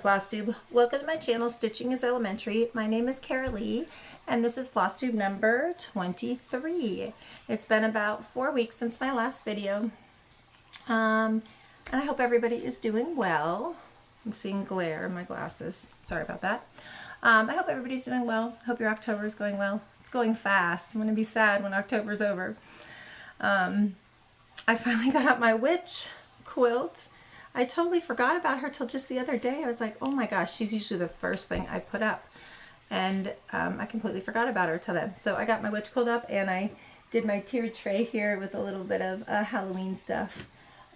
Floss Tube. Welcome to my channel, Stitching is Elementary. My name is Cara Lee, and this is Floss Tube number 23. It's been about 4 weeks since my last video, and I hope everybody is doing well. I'm seeing glare in my glasses. Sorry about that. I hope everybody's doing well. I hope your October is going well. It's going fast. I'm going to be sad when October's over. I finally got out my witch quilt. I totally forgot about her till just the other day. I was like, oh my gosh, she's usually the first thing I put up. And I completely forgot about her till then. So I got my witch quilt up and I did my tiered tray here with a little bit of Halloween stuff.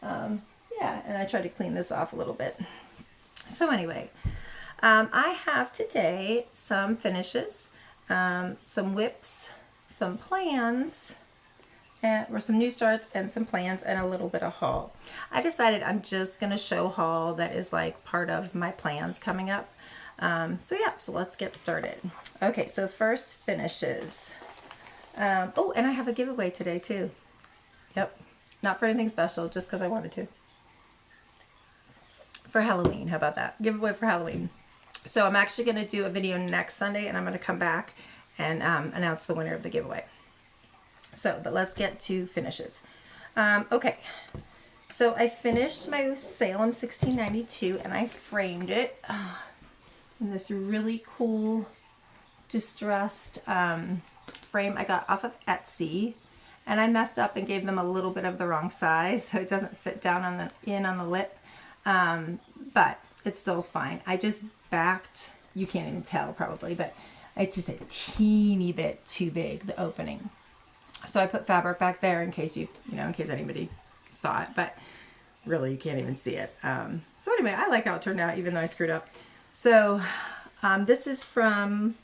Yeah, and I tried to clean this off a little bit. So anyway, I have today some finishes, some whips, some plans, or some new starts and some plans and a little bit of haul. I decided I'm just going to show haul that is like part of my plans coming up. So let's get started. Okay, so first finishes. Oh, and I have a giveaway today too. Yep, not for anything special, just because I wanted to. For Halloween, how about that? Giveaway for Halloween. So I'm actually going to do a video next Sunday and I'm going to come back and announce the winner of the giveaway. So, but let's get to finishes. Okay, so I finished my Salem 1692 and I framed it in this really cool distressed frame I got off of Etsy, and I messed up and gave them a little bit of the wrong size, so it doesn't fit down on the lip, but it still is fine. I just backed, you can't even tell probably, but it's just a teeny bit too big, the opening. So I put fabric back there in case in case anybody saw it, but really you can't even see it. So anyway, I like how it turned out even though I screwed up. So this is from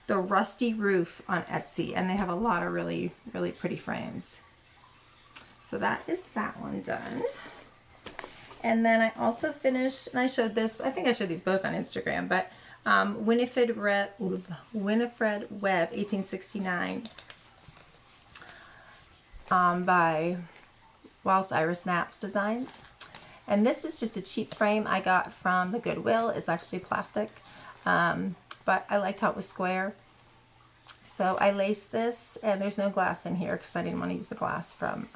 the Rusty Roof on Etsy, and they have a lot of really, really pretty frames. So that is that one done. And then I also finished, and I showed this, I think I showed these both on Instagram, but Winifred Webb 1869. By Whilst Iris Snaps Designs. And this is just a cheap frame I got from the Goodwill. It's actually plastic, but I liked how it was square. So I laced this, and there's no glass in here because I didn't want to use the glass from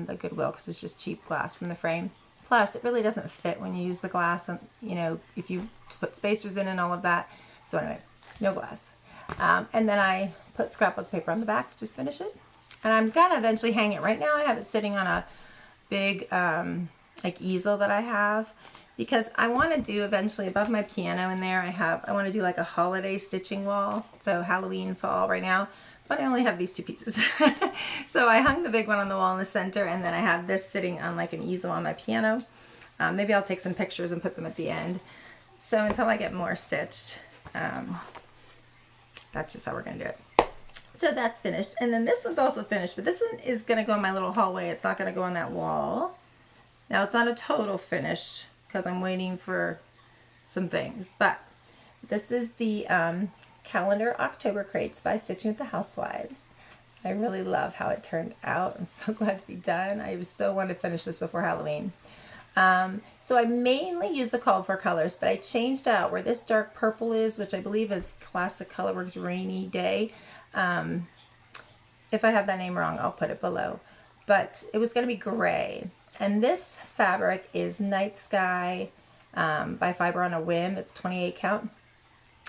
the Goodwill because it's just cheap glass from the frame. Plus, it really doesn't fit when you use the glass, and if you put spacers in and all of that. So anyway, no glass. And then I put scrapbook paper on the back to just finish it. And I'm going to eventually hang it. Right now I have it sitting on a big like easel that I have, because I want to do eventually above my piano in there, I want to do like a holiday stitching wall. So Halloween, fall right now, but I only have these two pieces. So I hung the big one on the wall in the center, and then I have this sitting on like an easel on my piano. Maybe I'll take some pictures and put them at the end. So until I get more stitched, that's just how we're going to do it. So that's finished. And then this one's also finished, but this one is going to go in my little hallway. It's not going to go on that wall. Now it's not a total finish because I'm waiting for some things. But this is the calendar October crates by Stitching with the Housewives. I really love how it turned out. I'm so glad to be done. I so wanted to finish this before Halloween. So I mainly use the Call for Colors, but I changed out where this dark purple is, which I believe is Classic Colorworks Rainy Day. If I have that name wrong, I'll put it below. But it was going to be gray. And this fabric is Night Sky by Fiber on a Whim. It's 28 count.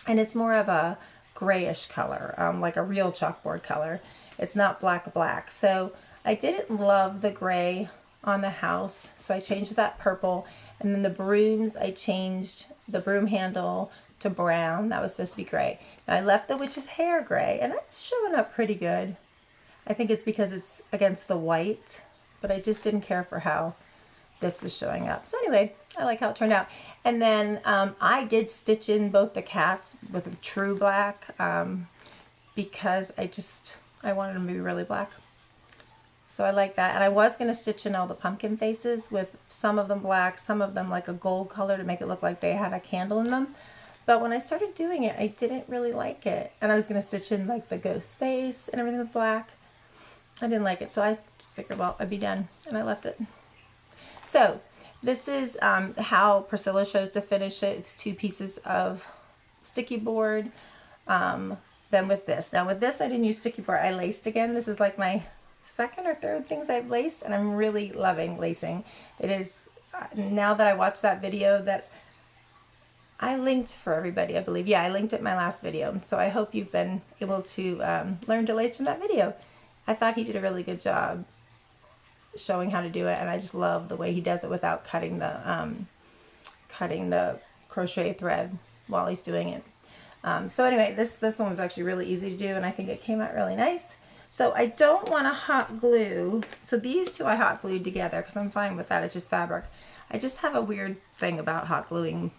And it's more of a grayish color, like a real chalkboard color. It's not black. So I didn't love the gray on the house, so I changed that purple. And then the brooms, I changed the broom handle to brown. That was supposed to be gray. And I left the witch's hair gray, and that's showing up pretty good. I think it's because it's against the white, but I just didn't care for how this was showing up. So anyway, I like how it turned out. And then I did stitch in both the cats with a true black because I wanted them to be really black. So I like that. And I was going to stitch in all the pumpkin faces with some of them black, some of them like a gold color to make it look like they had a candle in them. But when I started doing it, I didn't really like it. And I was going to stitch in like the ghost face and everything with black. I didn't like it. So I just figured, well, I'd be done. And I left it. So This is how Priscilla chose to finish it. It's 2 pieces of sticky board. Then with this. Now with this, I didn't use sticky board. I laced again. This is like my second or third things I've laced, and I'm really loving lacing. It is, now that I watched that video that I linked for everybody, I believe. Yeah, I linked it in my last video. So I hope you've been able to learn to lace from that video. I thought he did a really good job showing how to do it, and I just love the way he does it without cutting the crochet thread while he's doing it. So anyway, this one was actually really easy to do, and I think it came out really nice. So I don't want to hot glue. So these 2 I hot glued together because I'm fine with that. It's just fabric. I just have a weird thing about hot gluing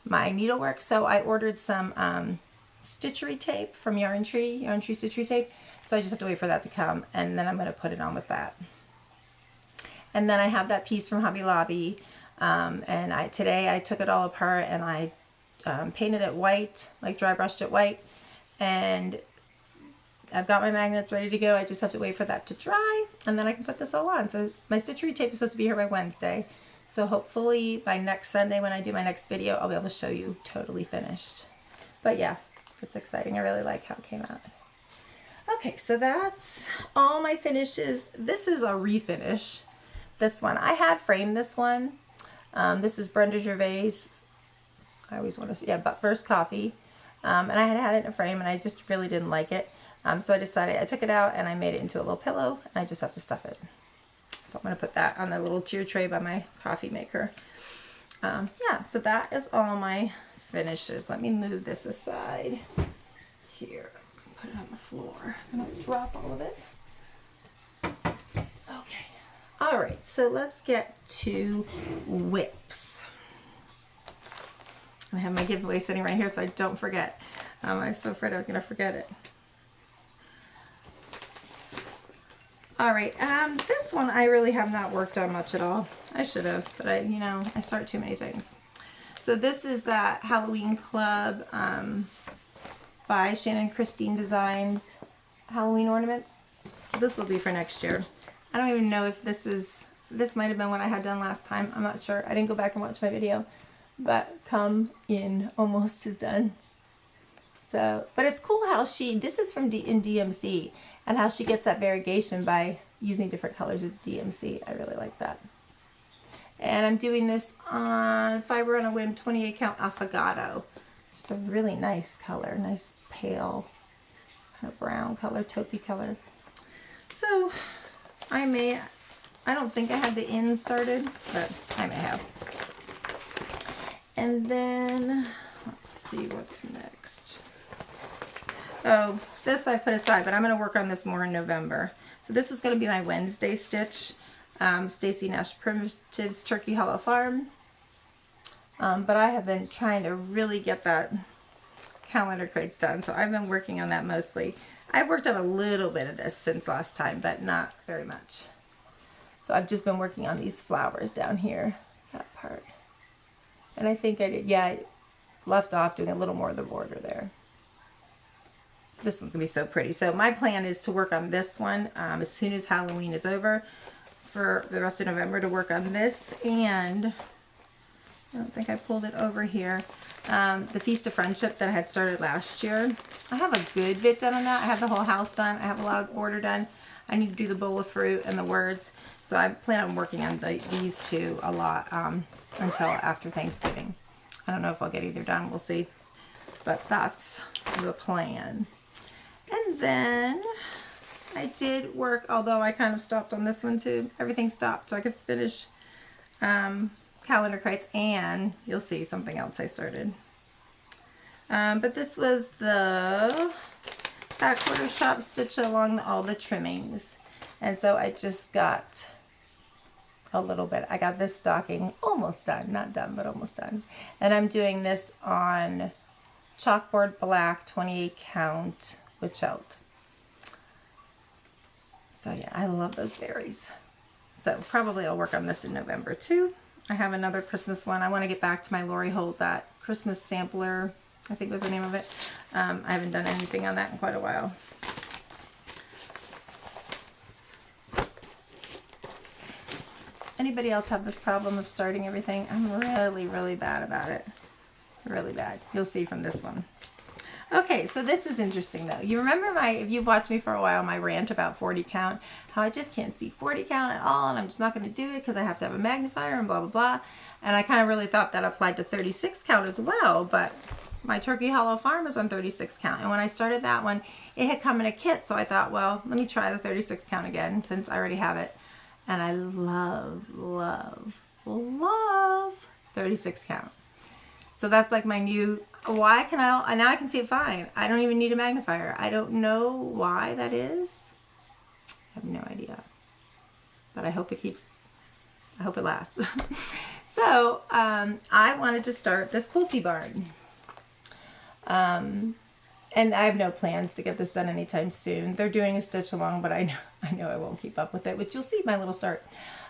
my needlework. So I ordered some stitchery tape from Yarn Tree stitchery tape. So I just have to wait for that to come, and then I'm going to put it on with that. And then I have that piece from Hobby Lobby, and today I took it all apart and I painted it white, like dry brushed it white, and I've got my magnets ready to go. I just have to wait for that to dry, and then I can put this all on. So my stitchery tape is supposed to be here by Wednesday. So hopefully by next Sunday when I do my next video, I'll be able to show you totally finished. But yeah, it's exciting. I really like how it came out. Okay, so that's all my finishes. This is a refinish. This one, I had framed this one. This is Brenda Gervais. I always want to say, yeah, But First Coffee. And I had it in a frame, and I just really didn't like it. So I decided, I took it out and I made it into a little pillow, and I just have to stuff it. So I'm going to put that on the little tier tray by my coffee maker. Yeah, so that is all my finishes. Let me move this aside here. Put it on the floor. I'm going to drop all of it. Okay. All right, so let's get to whips. I have my giveaway sitting right here so I don't forget. I was so afraid I was going to forget it. All right, this one I really have not worked on much at all. I should have, but I start too many things. So this is that Halloween Club by Shannon Christine Designs Halloween ornaments. So this will be for next year. I don't even know if this might have been what I had done last time. I'm not sure. I didn't go back and watch my video, but Come In almost is done. So, but it's cool how this is from in DMC, and how she gets that variegation by using different colors of DMC. I really like that. And I'm doing this on Fiber on a Whim 28 count affogato. Just a really nice color, nice pale kind of brown color, taupey color. So I don't think I had the ends started, but I may have. And then let's see what's next. Oh, this I put aside, but I'm going to work on this more in November. So this was going to be my Wednesday stitch, Stacy Nash Primitives Turkey Hollow Farm. But I have been trying to really get that calendar crates done, so I've been working on that mostly. I've worked on a little bit of this since last time, but not very much. So I've just been working on these flowers down here, that part. And I think I did, yeah, I left off doing a little more of the border there. This one's gonna be so pretty. So my plan is to work on this one as soon as Halloween is over, for the rest of November to work on this, and I don't think I pulled it over here. The Feast of Friendship that I had started last year. I have a good bit done on that. I have the whole house done. I have a lot of order done. I need to do the bowl of fruit and the words. So I plan on working on these two a lot until after Thanksgiving. I don't know if I'll get either done. We'll see. But that's the plan. And then I did work, although I kind of stopped on this one too. Everything stopped so I could finish calendar kites, and you'll see something else I started. But this was the back quarter shop stitch along all the trimmings. And so I just got a little bit. I got this stocking almost done. Not done, but almost done. And I'm doing this on chalkboard black 28 count with Chelt. So yeah, I love those berries. So probably I'll work on this in November too. I have another Christmas one. I want to get back to my Lori Holt, that Christmas sampler, I think was the name of it. I haven't done anything on that in quite a while. Anybody else have this problem of starting everything? I'm really, really bad about it. Really bad. You'll see from this one. Okay, so this is interesting though. You remember if you've watched me for a while, my rant about 40 count, how I just can't see 40 count at all, and I'm just not going to do it because I have to have a magnifier and blah, blah, blah. And I kind of really thought that applied to 36 count as well, but my Turkey Hollow Farm is on 36 count. And when I started that one, it had come in a kit, so I thought, well, let me try the 36 count again since I already have it. And I love, love, love 36 count. So that's like my new, now I can see it fine. I don't even need a magnifier. I don't know why that is. I have no idea. But I hope it lasts. So I wanted to start this quilty barn. And I have no plans to get this done anytime soon. They're doing a stitch along, but I know I won't keep up with it, which you'll see my little start.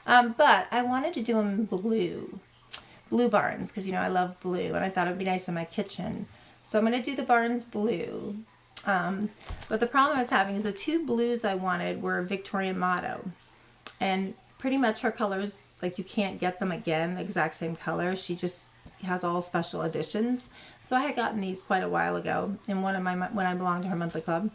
But I wanted to do them in blue barns, because I love blue, and I thought it would be nice in my kitchen. So I'm going to do the barns blue. But the problem I was having is the two blues I wanted were Victorian Motto. And pretty much her colors, like you can't get them again, the exact same color. She just has all special editions. So I had gotten these quite a while ago in when I belonged to her monthly club.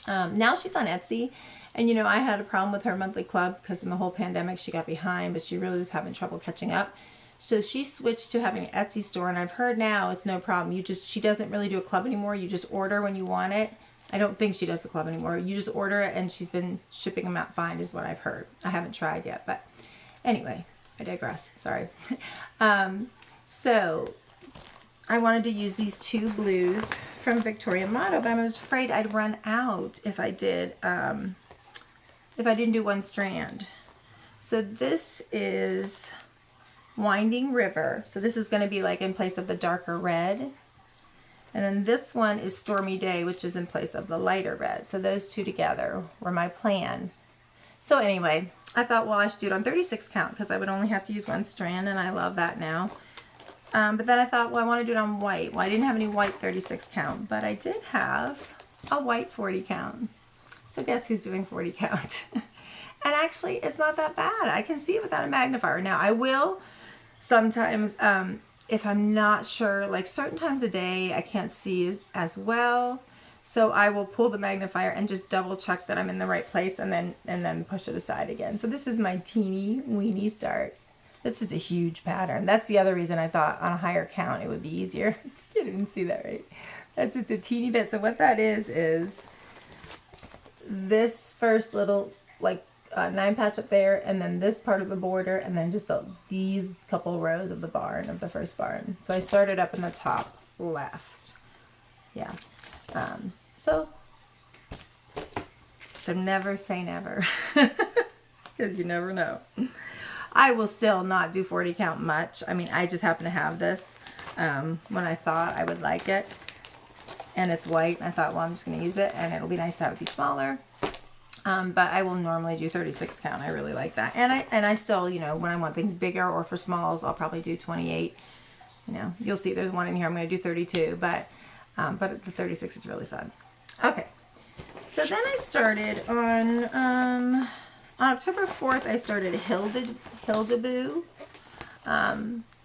Now she's on Etsy, and I had a problem with her monthly club because in the whole pandemic she got behind, but she really was having trouble catching up. So she switched to having an Etsy store, and I've heard now it's no problem. She doesn't really do a club anymore. You just order when you want it. I don't think she does the club anymore. You just order it, and she's been shipping them out fine is what I've heard. I haven't tried yet, but anyway, I digress. Sorry. So I wanted to use these two blues from Victorian Motto, but I was afraid I'd run out if I didn't do one strand. So this is Winding River. So this is going to be like in place of the darker red. And then this one is Stormy Day, which is in place of the lighter red. So those two together were my plan. So anyway, I thought, well, I should do it on 36 count because I would only have to use one strand, and I love that now. But then I thought, well, I want to do it on white. Well, I didn't have any white 36 count, but I did have a white 40 count. So guess who's doing 40 count? And actually, it's not that bad. I can see it without a magnifier. Now, I will sometimes, if I'm not sure, like certain times of day, I can't see as well. So I will pull the magnifier and just double check that I'm in the right place, and then push it aside again. So this is my teeny weeny start. This is a huge pattern. That's the other reason I thought on a higher count it would be easier. You can't even see that, right? That's just a teeny bit. So what that is this first little like 9 patch up there, and then this part of the border, and then just these couple rows of the barn, of the first barn. So I started up in the top left. Yeah. So never say never, because you never know. I will still not do 40 count much. I mean, I just happen to have this when I thought I would like it, and it's white, and I thought, well, I'm just going to use it, and it'll be nice to have it be smaller. But I will normally do 36 count. I really like that. And I still, when I want things bigger or for smalls, I'll probably do 28. You'll see there's one in here. I'm going to do 32, but the 36 is really fun. Okay. So then I started on October 4th, I started Hildeboo,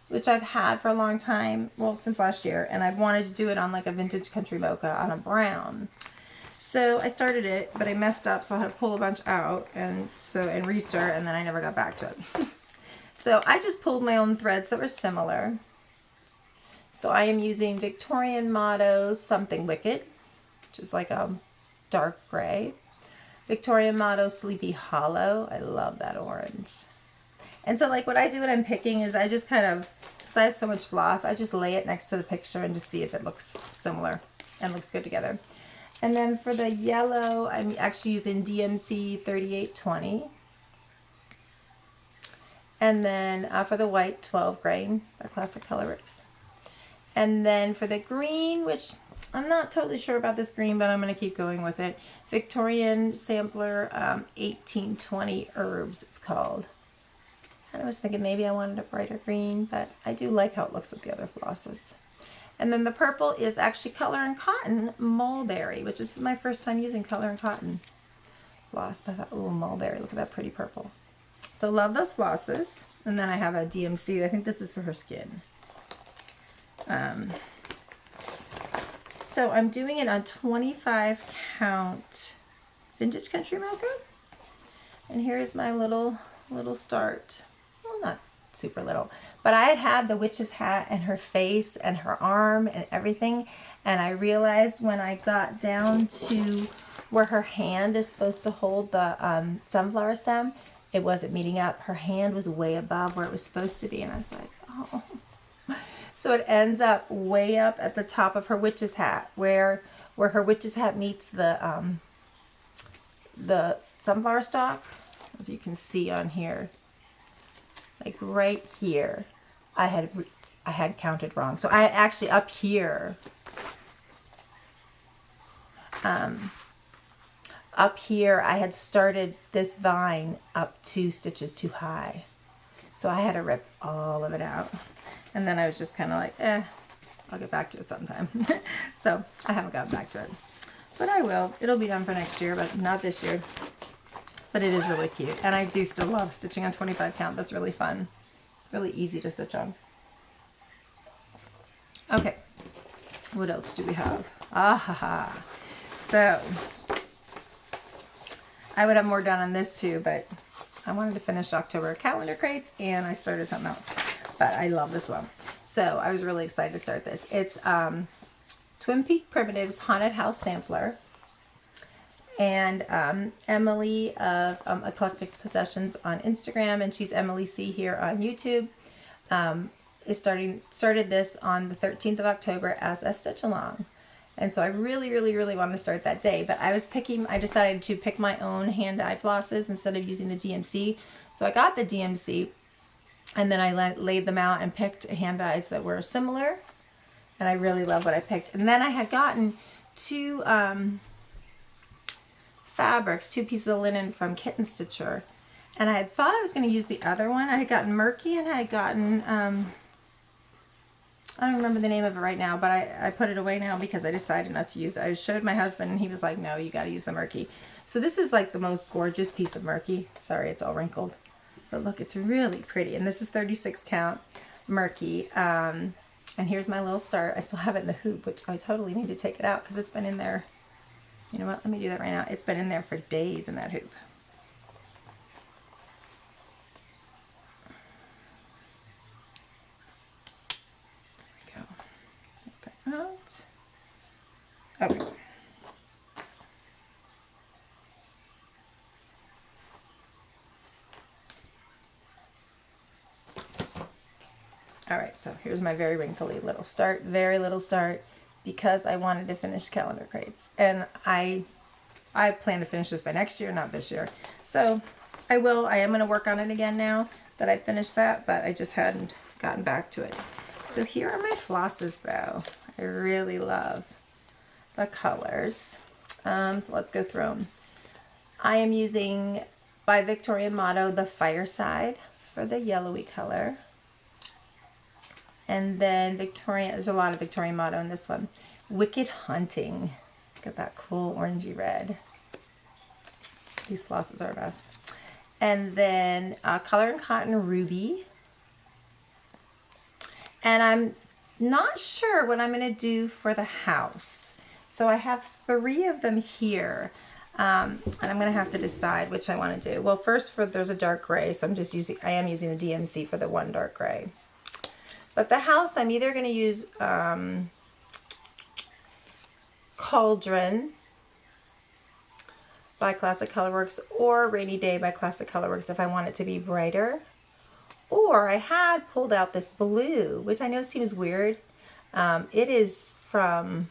which I've had for a long time, well, since last year, and I've wanted to do it on like a vintage country mocha on a brown. So I started it, but I messed up, so I had to pull a bunch out and restart, and then I never got back to it. So I just pulled my own threads that were similar. So I am using Victorian Motto Something Wicked, which is like a dark gray. Victorian Motto Sleepy Hollow. I love that orange. And so like what I do when I'm picking is I just kind of, because I have so much floss, I just lay it next to the picture and just see if it looks similar and looks good together. And then for the yellow, I'm actually using DMC 3820. And then for the white, 12 grain, a classic colorworks. And then for the green, which I'm not totally sure about this green, but I'm going to keep going with it. Victorian Sampler 1820 Herbs, it's called. And I was thinking maybe I wanted a brighter green, but I do like how it looks with the other flosses. And then the purple is actually Color and Cotton Mulberry, which is my first time using Color and Cotton floss. But I thought, oh, mulberry, look at that pretty purple. So love those flosses. And then I have a DMC. I think this is for her skin. So I'm doing it on 25 count vintage country mocha. And here's my little start. Well, not super little, but I had the witch's hat and her face and her arm and everything. And I realized when I got down to where her hand is supposed to hold the sunflower stem, it wasn't meeting up. Her hand was way above where it was supposed to be. And I was like, oh. So it ends up way up at the top of her witch's hat, where her witch's hat meets the sunflower stalk. If you can see on here, like right here, I had counted wrong. So I actually up here, I had started this vine up 2 stitches too high. So I had to rip all of it out. And then I was just kind of like, I'll get back to it sometime. So I haven't gotten back to it. But I will. It'll be done for next year, but not this year. But it is really cute. And I do still love stitching on 25 count. That's really fun. Really easy to stitch on. Okay. What else do we have? So I would have more done on this too, but I wanted to finish October calendar crates and I started something else. But I love this one. So I was really excited to start this. It's Twin Peak Primitives Haunted House Sampler. And Emily of Eclectic Possessions on Instagram, and she's Emily C here on YouTube, started this on the 13th of October as a stitch along. And so I really wanted to start that day, but I decided to pick my own hand-dye flosses instead of using the DMC. So I got the DMC, and then I laid them out and picked hand-dyes that were similar, and I really love what I picked. And then I had gotten two fabrics, 2 pieces of linen from Kitten Stitcher, and I had thought I was going to use the other one. I had gotten Murky, and I had gotten I don't remember the name of it right now, but I put it away now because I decided not to use it. I showed my husband and he was like, no, you got to use the Murky. So this is like the most gorgeous piece of Murky. Sorry, it's all wrinkled, but look, it's really pretty. And this is 36 count Murky. And here's my little start. I still have it in the hoop, which I totally need to take it out because it's been in there. You know what? Let me do that right now. It's been in there for days in that hoop. There we go. Take that out. Okay. All right, so here's my very wrinkly little start, very little start, because I wanted to finish calendar crates. And I plan to finish this by next year, not this year. So I am going to work on it again now that I finished that, but I just hadn't gotten back to it. So here are my flosses though. I really love the colors. So let's go through them. I am using by Victorian Motto the Fireside for the yellowy color. And then there's a lot of Victorian Motto in this one. Wicked Hunting. Look at that cool orangey red. These flosses are best. And then Color and Cotton Ruby. And I'm not sure what I'm going to do for the house. So I have 3 of them here. And I'm going to have to decide which I want to do. Well, first there's a dark gray, so I am using the DMC for the one dark gray. But the house, I'm either going to use Cauldron by Classic Colorworks or Rainy Day by Classic Colorworks if I want it to be brighter. Or I had pulled out this blue, which I know seems weird. It is from,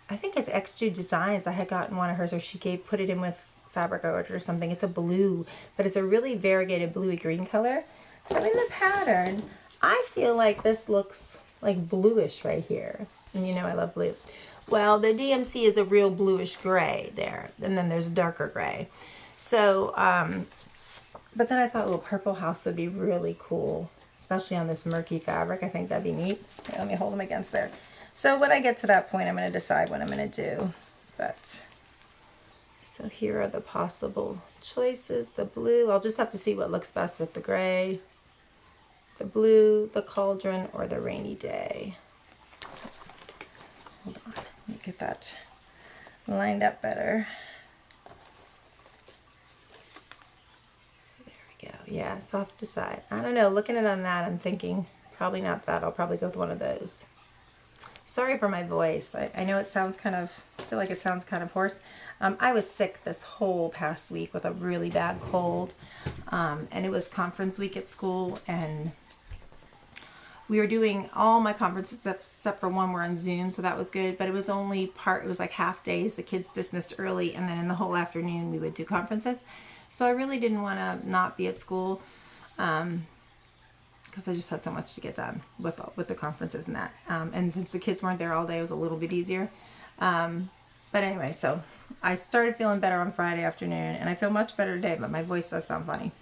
I think it's XJ Designs. I had gotten one of hers, or she put it in with fabric I ordered or something. It's a blue, but it's a really variegated bluey green color. So in the pattern, I feel like this looks like bluish right here. And you know I love blue. Well, the DMC is a real bluish gray there. And then there's a darker gray. So, but then I thought, oh, purple house would be really cool, especially on this murky fabric. I think that'd be neat. Here, let me hold them against there. So when I get to that point, I'm going to decide what I'm going to do. But So here are the possible choices. The blue, I'll just have to see what looks best with the gray. The blue, the cauldron, or the rainy day. Hold on, let me get that lined up better. So there we go. Yeah, so I'll have to decide. I don't know, looking at it on that, I'm thinking probably not that. I'll probably go with one of those. Sorry for my voice. I know it sounds kind of, I feel like it sounds kind of hoarse. I was sick this whole past week with a really bad cold. And it was conference week at school, and we were doing all my conferences except for one were on Zoom, so that was good. But it was only it was like half days. The kids dismissed early, and then in the whole afternoon we would do conferences. So I really didn't want to not be at school, because I just had so much to get done with the conferences and that. And since the kids weren't there all day, it was a little bit easier. But anyway, so I started feeling better on Friday afternoon, and I feel much better today, but my voice does sound funny.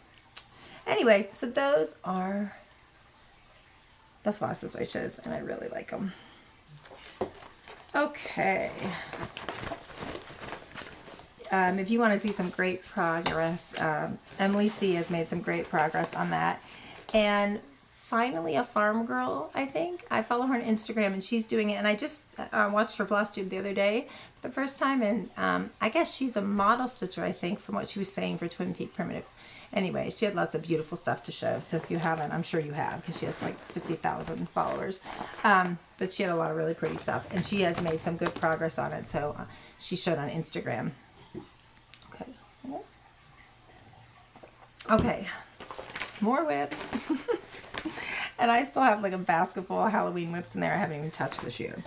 Anyway, so those are the flosses I chose, and I really like them. Okay. If you want to see some great progress, Emily C. has made some great progress on that. And finally, a farm girl, I think. I follow her on Instagram, and she's doing it. And I just watched her floss tube the other day for the first time. And I guess she's a model stitcher, I think, from what she was saying for Twin Peak Primitives. Anyway, she had lots of beautiful stuff to show. So if you haven't, I'm sure you have, because she has like 50,000 followers. But she had a lot of really pretty stuff. And she has made some good progress on it. So she showed on Instagram. Okay. Okay. More whips. And I still have like a basket full of Halloween whips in there I haven't even touched this year.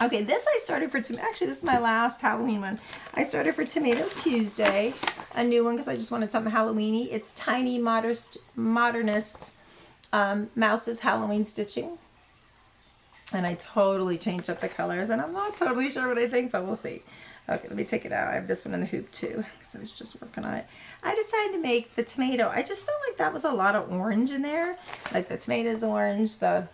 Okay, this I started for, actually this is my last Halloween one. I started for Tomato Tuesday, a new one because I just wanted something Halloween-y. It's Tiny Modernist Mouse's Halloween Stitching. And I totally changed up the colors, and I'm not totally sure what I think, but we'll see. Okay, let me take it out. I have this one in the hoop too, because I was just working on it. I decided to make the tomato. I just felt like that was a lot of orange in there. Like the tomato's orange, the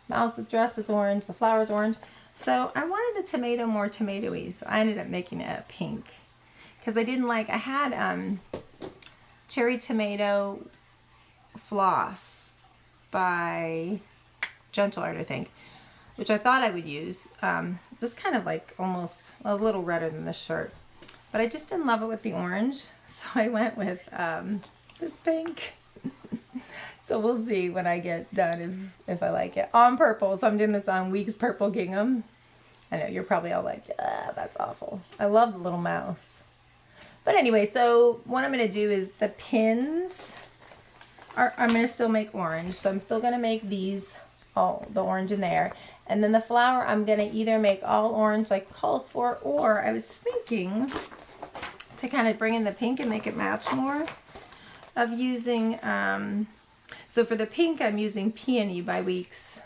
mouse's dress is orange, the flower's orange. So I wanted the tomato more tomatoey, so I ended up making it pink. Because I didn't like, I had Cherry Tomato Floss by Gentle Art, I think, which I thought I would use. It was kind of like almost a little redder than this shirt. But I just didn't love it with the orange, so I went with this pink. So we'll see when I get done if I like it. On purple, so I'm doing this on Weeks Purple Gingham. I know, you're probably all like, yeah, that's awful. I love the little mouse. But anyway, so what I'm going to do is the pins, I'm going to still make orange. So I'm still going to make these, all the orange in there. And then the flower, I'm going to either make all orange like it calls for, or I was thinking to kind of bring in the pink and make it match more, of using, so for the pink, I'm using Peony by Weeks.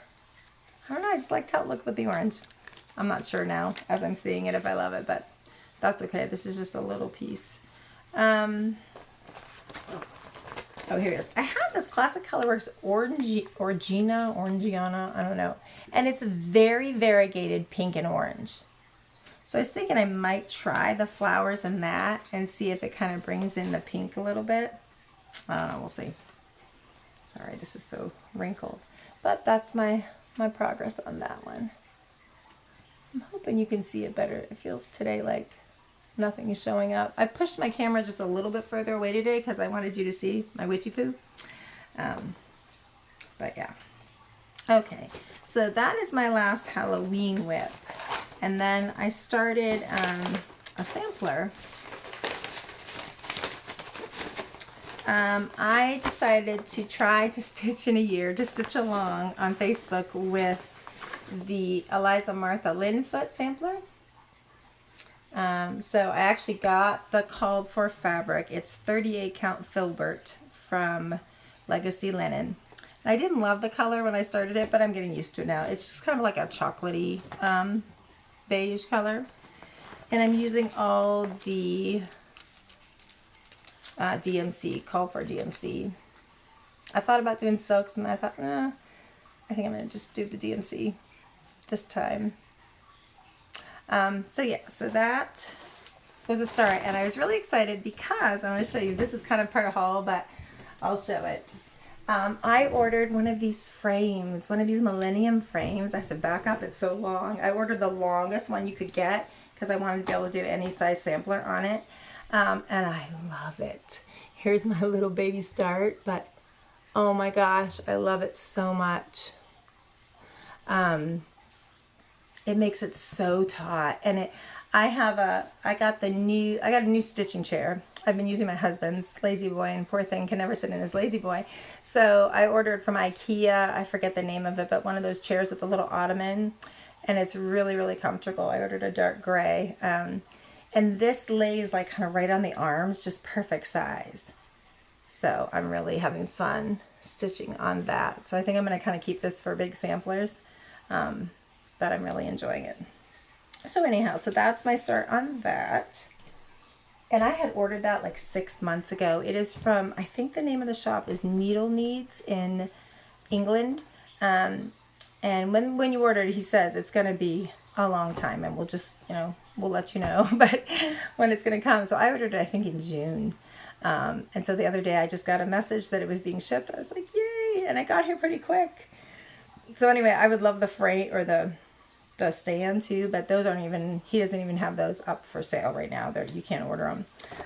I don't know, I just liked how it looked with the orange. I'm not sure now, as I'm seeing it, if I love it, but that's okay. This is just a little piece. Oh, here it is. I have this Classic Colorworks Orangiana, I don't know. And it's very variegated pink and orange. So I was thinking I might try the flowers in that and see if it kind of brings in the pink a little bit. I don't know, we'll see. Sorry, this is so wrinkled. But that's my progress on that one. I'm hoping you can see it better. It feels today like nothing is showing up. I pushed my camera just a little bit further away today because I wanted you to see my witchy poo. But yeah. Okay, so that is my last Halloween whip. And then I started a sampler. I decided to try to stitch in a year, to stitch along on Facebook with the Eliza Martha Linfoot sampler. So I actually got the called for fabric. It's 38 count filbert from Legacy Linen. And I didn't love the color when I started it, but I'm getting used to it now. It's just kind of like a chocolatey beige color. And I'm using all the DMC, call for DMC. I thought about doing silks, and I thought, I think I'm going to just do the DMC this time. So yeah, so that was a start, and I was really excited because I'm going to show you. This is kind of part haul, but I'll show it. I ordered one of these frames, one of these Millennium frames. I have to back up, it's so long. I ordered the longest one you could get because I wanted to be able to do any size sampler on it. And I love it. Here's my little baby start, but oh my gosh, I love it so much. It makes it so taut, and I got a new stitching chair. I've been using my husband's Lazy Boy, and poor thing can never sit in his Lazy Boy. So I ordered from IKEA, I forget the name of it, but one of those chairs with a little ottoman, and it's really, really comfortable. I ordered a dark gray, and this lays like kind of right on the arms, just perfect size. So I'm really having fun stitching on that. So I think I'm going to kind of keep this for big samplers, but I'm really enjoying it. So anyhow, so that's my start on that. And I had ordered that like 6 months ago. It is from, I think the name of the shop is Needle Needs in England. And when you order it, he says it's going to be a long time, and we'll just, we'll let you know but when it's going to come. So I ordered it, I think, in June. And so the other day I just got a message that it was being shipped. I was like, yay! And it got here pretty quick. So anyway, I would love the freight or the stand too, but those aren't even, he doesn't even have those up for sale right now. You can't order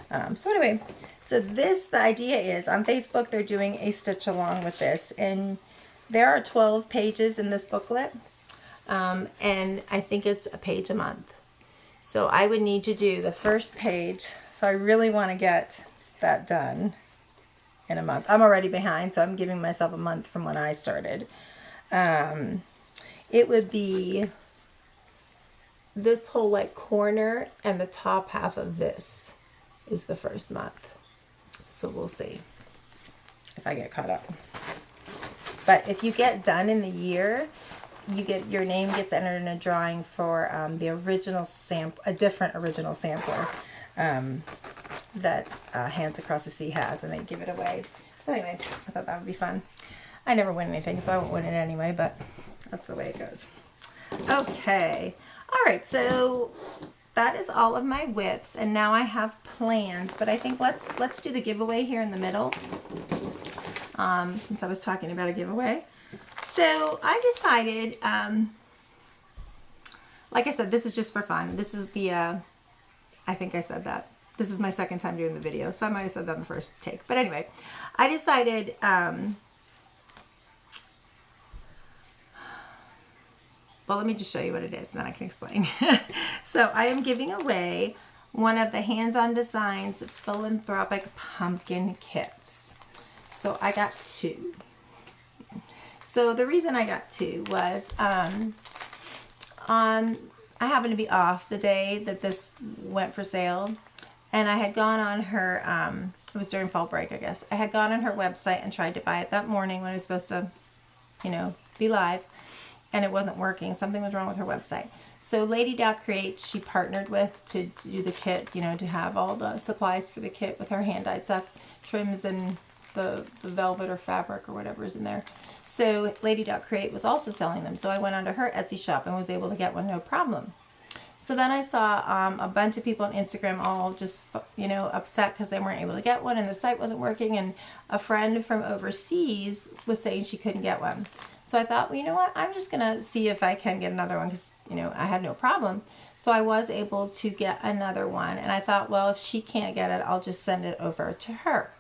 them. So anyway, so the idea is on Facebook, they're doing a stitch along with this, and there are 12 pages in this booklet. And I think it's a page a month. So I would need to do the first page. So I really want to get that done in a month. I'm already behind, so I'm giving myself a month from when I started. It would be this whole like corner, and the top half of this is the first month. So we'll see if I get caught up. But if you get done in the year, your name gets entered in a drawing for the original a different original sampler that Hands Across the Sea has, and they give it away. So anyway, I thought that would be fun. I never win anything, so I won't win it anyway, but that's the way it goes. Okay. All right, so that is all of my whips, and now I have plans, but I think let's do the giveaway here in the middle, since I was talking about a giveaway. So I decided, like I said, this is just for fun. This is I think I said that. This is my second time doing the video, so I might have said that in the first take. But anyway, I decided, well, let me just show you what it is, and then I can explain. So I am giving away one of the Hands-On Designs philanthropic pumpkin kits. So I got 2. So the reason I got 2 was I happened to be off the day that this went for sale, and I had gone on her, it was during fall break, I guess. I had gone on her website and tried to buy it that morning when I was supposed to, be live, and it wasn't working. Something was wrong with her website. So Lady Creates, she partnered with to do the kit, to have all the supplies for the kit with her hand-dyed stuff, trims and the velvet or fabric or whatever is in there. So Lady Create was also selling them. So I went onto her Etsy shop and was able to get one, no problem. So then I saw a bunch of people on Instagram all just, upset because they weren't able to get one and the site wasn't working. And a friend from overseas was saying she couldn't get one. So I thought, well, you know what? I'm just going to see if I can get another one because, I had no problem. So I was able to get another one. And I thought, well, if she can't get it, I'll just send it over to her.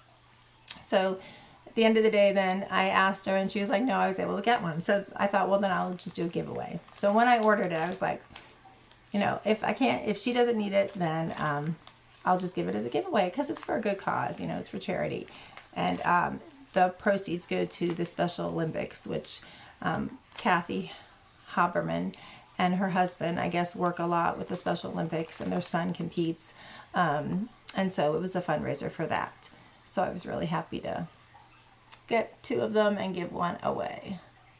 So at the end of the day, then I asked her and she was like, no, I was able to get one. So I thought, well, then I'll just do a giveaway. So when I ordered it, I was like, if she doesn't need it, then I'll just give it as a giveaway because it's for a good cause, it's for charity. And the proceeds go to the Special Olympics, which Kathy Haberman and her husband, I guess, work a lot with the Special Olympics, and their son competes. And so it was a fundraiser for that. So I was really happy to get 2 of them and give one away.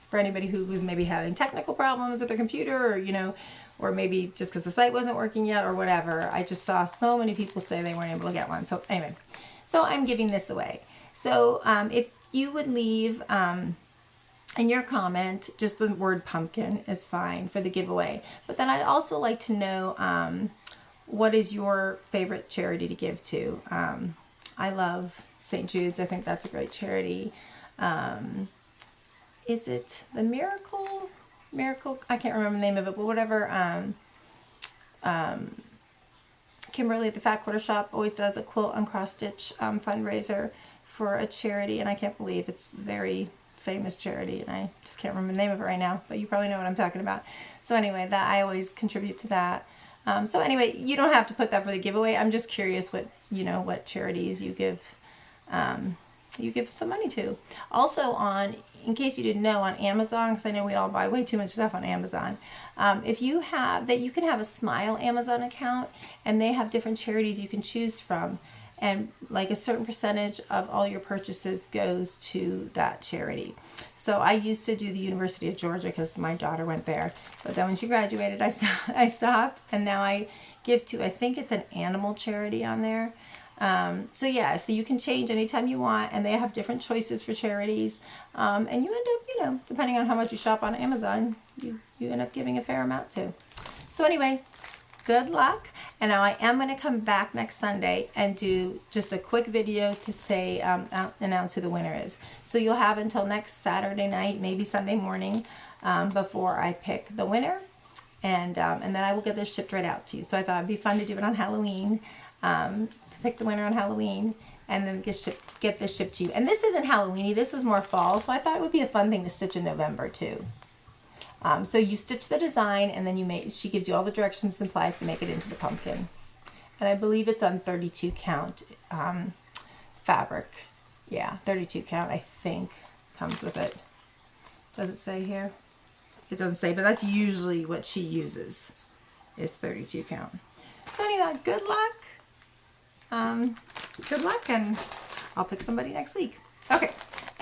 For anybody who was maybe having technical problems with their computer, or, or maybe just because the site wasn't working yet or whatever. I just saw so many people say they weren't able to get one. So anyway, so I'm giving this away. So if you would leave in your comment, just the word pumpkin is fine for the giveaway. But then I'd also like to know what is your favorite charity to give to? I love St. Jude's. I think that's a great charity. Is it the Miracle? I can't remember the name of it, but whatever. Kimberly at the Fat Quarter Shop always does a quilt and cross stitch fundraiser for a charity, and I can't believe it's a very famous charity, and I just can't remember the name of it right now, but you probably know what I'm talking about. So anyway, that I always contribute to that. So anyway, you don't have to put that for the giveaway. I'm just curious what, you know, what charities you give some money to. Also, on, in case you didn't know, on Amazon, because I know we all buy way too much stuff on Amazon, if you have that, you can have a Smile Amazon account, and they have different charities you can choose from, and like a certain percentage of all your purchases goes to that charity. So I used to do the University of Georgia because my daughter went there, but then when she graduated, I stopped, and now I give to, I think it's an animal charity on there. So yeah, so you can change anytime you want, and they have different choices for charities. And you end up, you know, depending on how much you shop on Amazon, you end up giving a fair amount to. So anyway, good luck. And now I am going to come back next Sunday and do just a quick video to say, announce who the winner is. So you'll have until next Saturday night, maybe Sunday morning, before I pick the winner. And then I will get this shipped right out to you. So I thought it'd be fun to do it on Halloween. To pick the winner on Halloween, and then get this shipped to you. And this isn't Halloweeny, this is more fall, so I thought it would be a fun thing to stitch in November too. So you stitch the design, and then she gives you all the directions and supplies to make it into the pumpkin. And I believe it's on 32 count fabric. Yeah, 32 count I think comes with it. Does it say here? It doesn't say, but that's usually what she uses, is 32 count. So anyway, good luck. Good luck, and I'll pick somebody next week. Okay,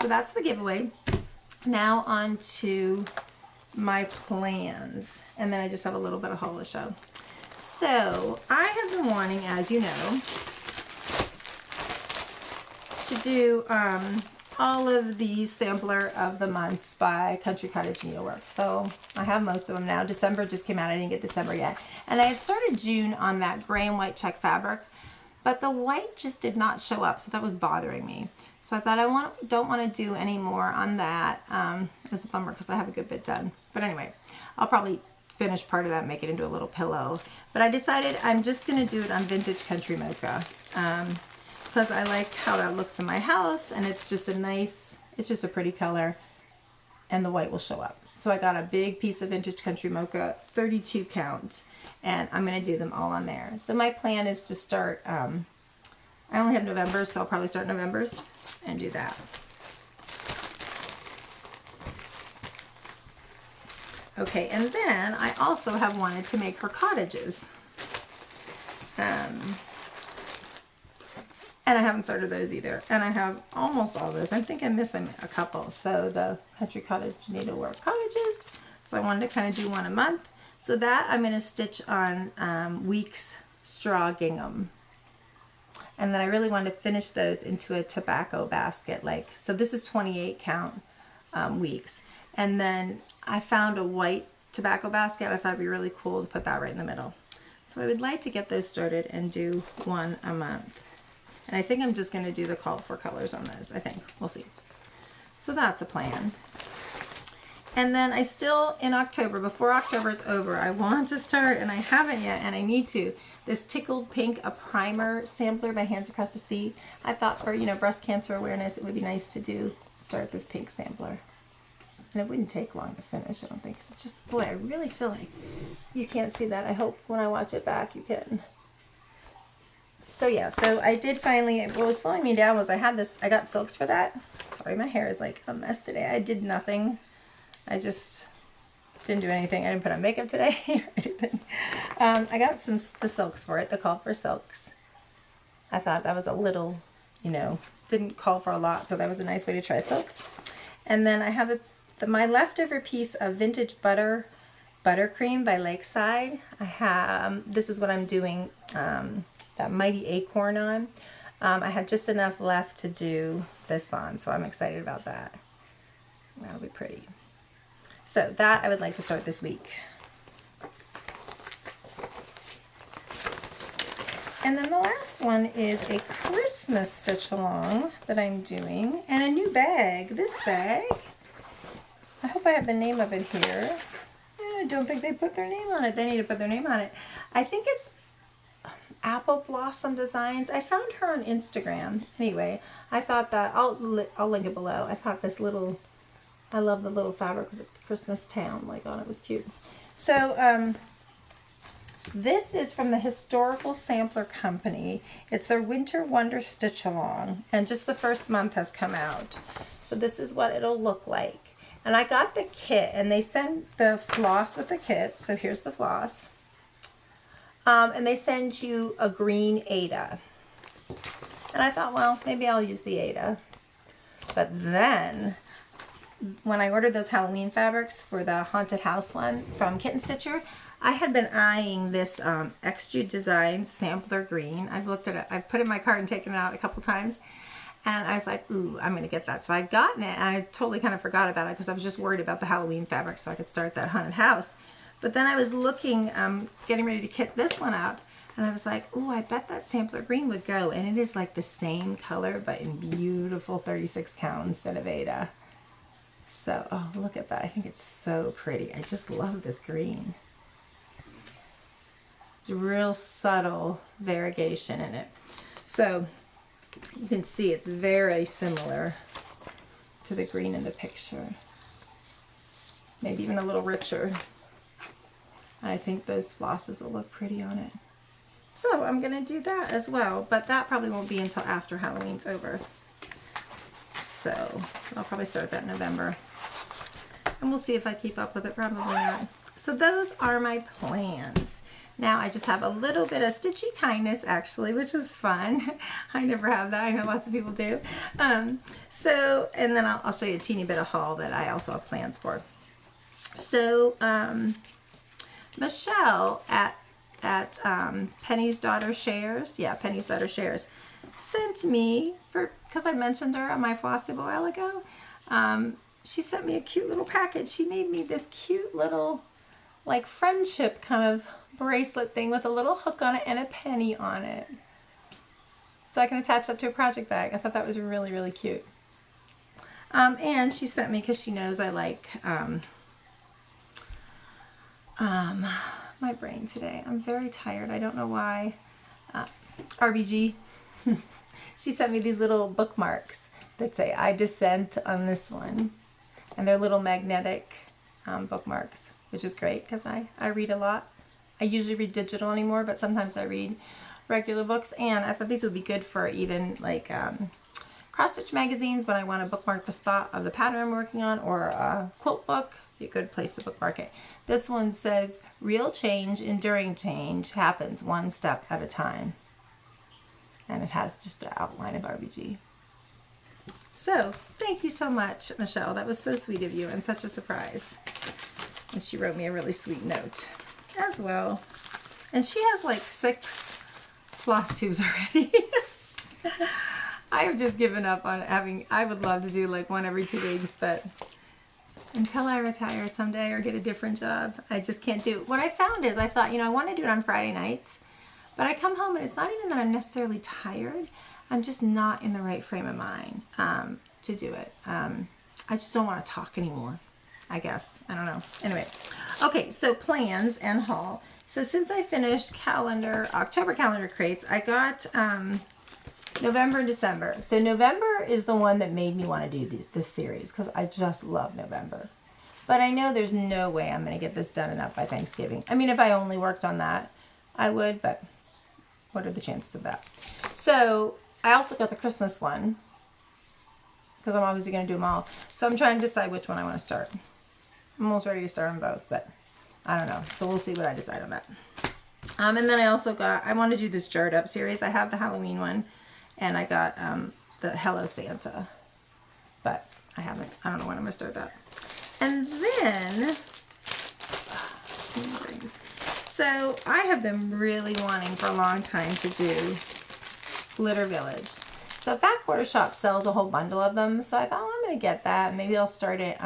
so that's the giveaway. Now on to my plans, and then I just have a little bit of haul to show. So I have been wanting, as you know, to do all of these sampler of the months by Country Cottage Needlework. So I have most of them now. December just came out. I didn't get December yet. And I had started June on that gray and white check fabric, but the white just did not show up, so that was bothering me. So I thought I don't want to do any more on that. It's a bummer because I have a good bit done. But anyway, I'll probably finish part of that, make it into a little pillow. But I decided I'm just going to do it on Vintage Country Mocha. Because I like how that looks in my house, and it's just it's just a pretty color, and the white will show up. So I got a big piece of Vintage Country Mocha, 32 count, and I'm going to do them all on there. So my plan is to start, I only have November, so I'll probably start November's and do that. Okay, and then I also have wanted to make her cottages. And I haven't started those either. And I have almost all those. I think I'm missing a couple. So the Country Cottage Needlework cottages. So I wanted to kind of do one a month. So that I'm going to stitch on Weeks Straw Gingham. And then I really wanted to finish those into a tobacco basket. So this is 28 count Weeks. And then I found a white tobacco basket. I thought it'd be really cool to put that right in the middle. So I would like to get those started and do one a month. And I think I'm just going to do the called for colors on those. I think. We'll see. So that's a plan. And then I still, in October, before October is over, I want to start, and I haven't yet, and I need to, this Tickled Pink, a primer sampler by Hands Across the Sea. I thought for, breast cancer awareness, it would be nice to start this pink sampler. And it wouldn't take long to finish, I don't think. It's just, boy, I really feel like you can't see that. I hope when I watch it back you can. So yeah, so I did finally, what was slowing me down was I got silks for that. Sorry, my hair is like a mess today. I did nothing. I just didn't do anything. I didn't put on makeup today or anything. I got the silks for it, the call for silks. I thought that was a little, didn't call for a lot, so that was a nice way to try silks. And then I have my leftover piece of Vintage Buttercream by Lakeside. This is what I'm doing that Mighty Acorn on. I had just enough left to do this on, so I'm excited about that. That'll be pretty. So that I would like to start this week. And then the last one is a Christmas stitch along that I'm doing, and a new bag. This bag, I hope I have the name of it here. I don't think they put their name on it. They need to put their name on it. I think it's Apple Blossom Designs. I found her on Instagram. Anyway, I thought that, I'll link it below. I thought this little, I love the little fabric with the Christmas town like on it. Was cute. So, this is from the Historical Sampler Company. It's their Winter Wonder Stitch Along, and just the first month has come out. So this is what it'll look like. And I got the kit, and they send the floss with the kit. So here's the floss. And they send you a green Aida. And I thought, well, maybe I'll use the Aida. But then, when I ordered those Halloween fabrics for the Haunted House one from Kitten Stitcher, I had been eyeing this Extrude Designs Sampler Green. I've looked at it. I've put it in my cart and taken it out a couple times. And I was like, ooh, I'm going to get that. So I'd gotten it, and I totally kind of forgot about it because I was just worried about the Halloween fabric so I could start that haunted house. But then I was looking, getting ready to kit this one up, and I was like, ooh, I bet that Sampler Green would go. And it is like the same color, but in beautiful 36 count instead of Aida. So, oh, look at that. I think it's so pretty. I just love this green. Real subtle variegation in it. So you can see it's very similar to the green in the picture. Maybe even a little richer. I think those flosses will look pretty on it. So I'm going to do that as well, but that probably won't be until after Halloween's over. So I'll probably start that in November. And we'll see if I keep up with it, probably not. So those are my plans. Now I just have a little bit of stitchy kindness actually, which is fun. I never have that. I know lots of people do. And then I'll show you a teeny bit of haul that I also have plans for. So Michelle at Penny's Daughter Shares, Penny's Daughter Shares, sent me, because I mentioned her on my floss tip a while ago, she sent me a cute little package. She made me this cute little like friendship kind of bracelet thing with a little hook on it and a penny on it. So I can attach that to a project bag. I thought that was really, really cute. And she sent me, because she knows I like my brain today. I'm very tired. I don't know why. RBG. She sent me these little bookmarks that say I dissent on this one. And they're little magnetic bookmarks, which is great because I read a lot. I usually read digital anymore, but sometimes I read regular books. And I thought these would be good for even like cross-stitch magazines when I want to bookmark the spot of the pattern I'm working on, or a quilt book. Be a good place to bookmark it. This one says, real change, enduring change happens one step at a time. And it has just an outline of RBG. So, thank you so much, Michelle. That was so sweet of you and such a surprise. And she wrote me a really sweet note as well. And she has like 6 floss tubes already. I have just given up on having, I would love to do like one every 2 weeks, but until I retire someday or get a different job, I just can't do it. What I found is I thought, I want to do it on Friday nights, but I come home and it's not even that I'm necessarily tired. I'm just not in the right frame of mind to do it. I just don't want to talk anymore, I guess. I don't know. Anyway, okay, so plans and haul. So since I finished October calendar crates, I got November and December. So November is the one that made me want to do this series because I just love November. But I know there's no way I'm going to get this done and up by Thanksgiving. I mean, if I only worked on that, I would, but what are the chances of that? So I also got the Christmas one because I'm obviously going to do them all. So I'm trying to decide which one I want to start. I'm almost ready to start on both, but I don't know. So we'll see what I decide on that. And then I also I want to do this Jarred Up series. I have the Halloween one, and I got the Hello Santa, but I haven't. I don't know when I'm going to start that. And then, so I have been really wanting for a long time to do Glitter Village. So Fat Quarter Shop sells a whole bundle of them, so I thought, well, I'm going to get that. Maybe I'll start it.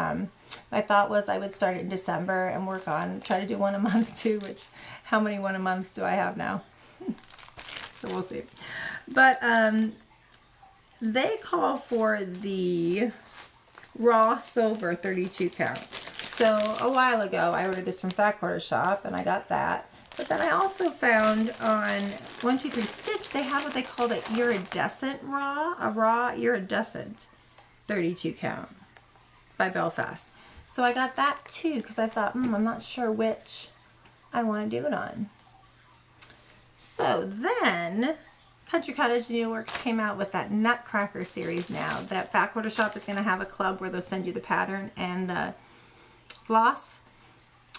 My thought was I would start it in December and try to do one a month too, which how many one a month do I have now? so we'll see. But they call for the raw silver 32 count. So a while ago, I ordered this from Fat Quarter Shop, and I got that. But then I also found on 123 Stitch, they have what they call the iridescent raw, a raw iridescent 32 count by Belfast. So I got that too, because I thought, I'm not sure which I want to do it on. So then, Country Cottage Needle Works came out with that Nutcracker series now. That Fat Quarter Shop is going to have a club where they'll send you the pattern and the floss,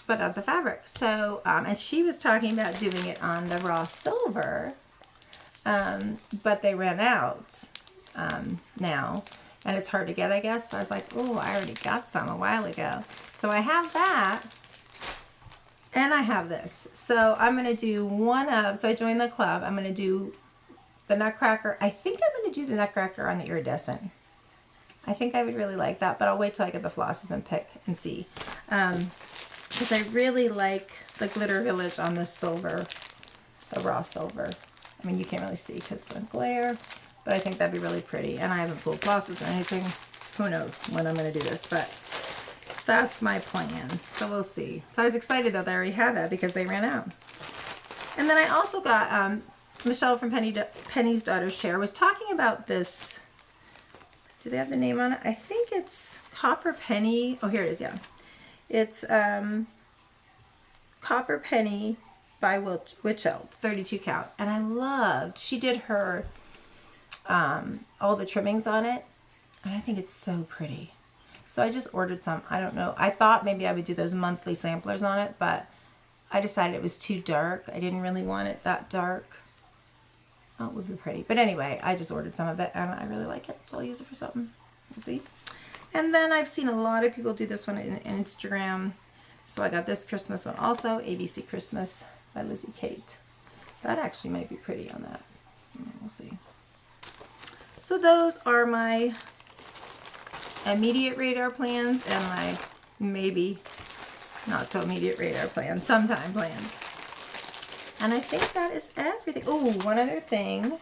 but not the fabric. So, and she was talking about doing it on the raw silver, but they ran out now, and it's hard to get, I guess. But I was like, oh, I already got some a while ago. So I have that, and I have this. So I'm going to do so I joined the club. I'm going to do the Nutcracker. I think I'm going to do the Nutcracker on the iridescent. I think I would really like that, but I'll wait till I get the flosses and pick and see. Because I really like the Glitter Village on the silver, the raw silver. I mean, you can't really see because of the glare, but I think that'd be really pretty. And I haven't pulled flosses or anything. Who knows when I'm going to do this, but that's my plan. So we'll see. So I was excited that I already had that because they ran out. And then I also got, Michelle from Penny's Daughter Share was talking about this. Do they have the name on it? I think it's Copper Penny. Oh, here it is, yeah. It's Copper Penny by Witch Elk, 32 count. And I loved, she did her, all the trimmings on it. And I think it's so pretty. So I just ordered some. I don't know. I thought maybe I would do those monthly samplers on it, but I decided it was too dark. I didn't really want it that dark. Oh, it would be pretty. But anyway, I just ordered some of it, and I really like it. So I'll use it for something. We'll see. And then I've seen a lot of people do this one in Instagram. So I got this Christmas one also, ABC Christmas by Lizzie Kate. That actually might be pretty on that. We'll see. So those are my immediate radar plans and my maybe not so immediate radar plans, sometime plans. And I think that is everything. Oh, one other thing.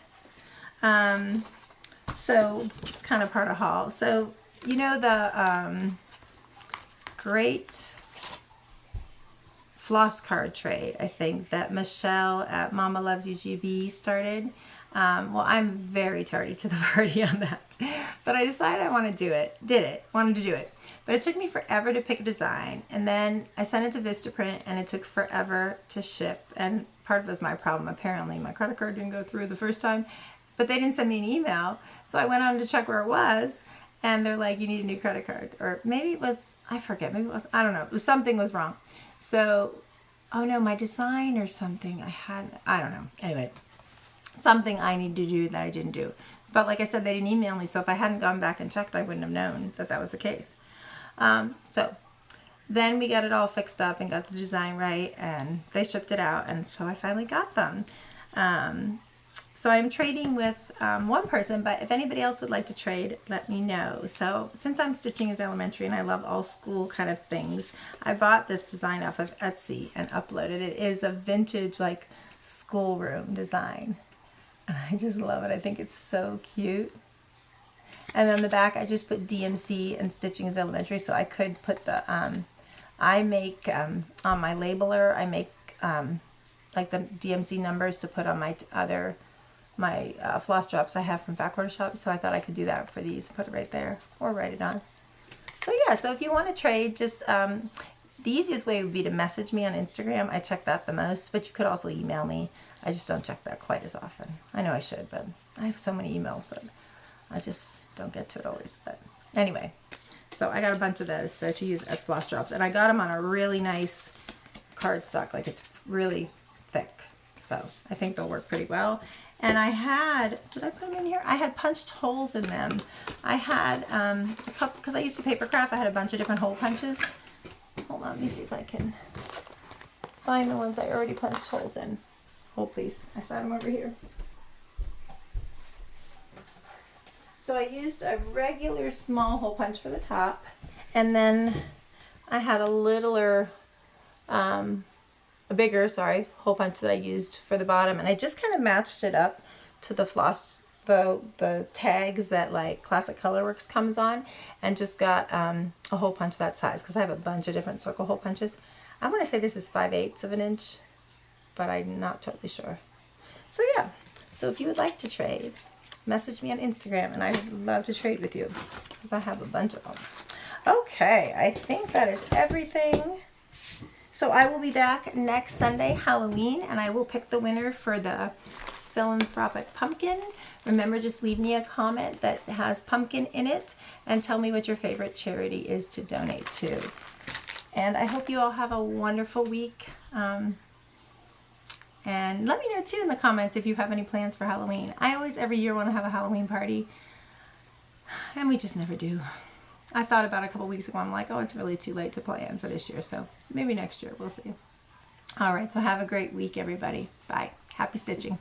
So it's kind of part of haul. So you know the great floss card trade, I think, that Michelle at Mama Loves You GB started. Well, I'm very tardy to the party on that, but I decided I want to do it. Wanted to do it. But it took me forever to pick a design, and then I sent it to Vistaprint, and it took forever to ship. And part of it was my problem. Apparently, my credit card didn't go through the first time, but they didn't send me an email. So I went on to check where it was, and they're like, you need a new credit card. Or maybe it was, I forget, maybe it was, I don't know. It was, something was wrong. So, oh no, my design or something, I don't know. Anyway, something I need to do that I didn't do. But like I said, they didn't email me, so if I hadn't gone back and checked, I wouldn't have known that that was the case. So then we got it all fixed up and got the design right, and they shipped it out, and so I finally got them. So I'm trading with one person, but if anybody else would like to trade, let me know. So since I'm stitching as elementary and I love all school kind of things, I bought this design off of Etsy and uploaded it. It is a vintage like schoolroom design, and I just love it. I think it's so cute. And then the back, I just put DMC and stitching as elementary, so I could put the I make on my labeler, I make like the DMC numbers to put on my floss drops I have from Fat Quarter Shop. So I thought I could do that for these, put it right there or write it on. So yeah, so if you want to trade, just the easiest way would be to message me on Instagram. I check that the most, but you could also email me. I just don't check that quite as often. I know I should, but I have so many emails that I just don't get to it always. But anyway, so I got a bunch of those so to use as floss drops, and I got them on a really nice cardstock, like it's really thick. So I think they'll work pretty well. And I had, did I put them in here? I had punched holes in them. I had a couple, because I used to paper craft, I had a bunch of different hole punches. Hold on, let me see if I can find the ones I already punched holes in. Hold please, I saw them over here. So I used a regular small hole punch for the top, and then I had a littler a bigger, sorry, hole punch that I used for the bottom, and I just kind of matched it up to the floss, the tags that like Classic Colorworks comes on, and just got a hole punch that size because I have a bunch of different circle hole punches. I want to say this is 5/8 of an inch, but I'm not totally sure. So yeah, so if you would like to trade, message me on Instagram, and I'd love to trade with you because I have a bunch of them. Okay, I think that is everything. So I will be back next Sunday, Halloween, and I will pick the winner for the philanthropic pumpkin. Remember, just leave me a comment that has pumpkin in it and tell me what your favorite charity is to donate to. And I hope you all have a wonderful week. And let me know too in the comments if you have any plans for Halloween. I always, every year, want to have a Halloween party, and we just never do. I thought about it a couple weeks ago. I'm like, oh, it's really too late to plan for this year. So maybe next year. We'll see. All right. So have a great week, everybody. Bye. Happy stitching.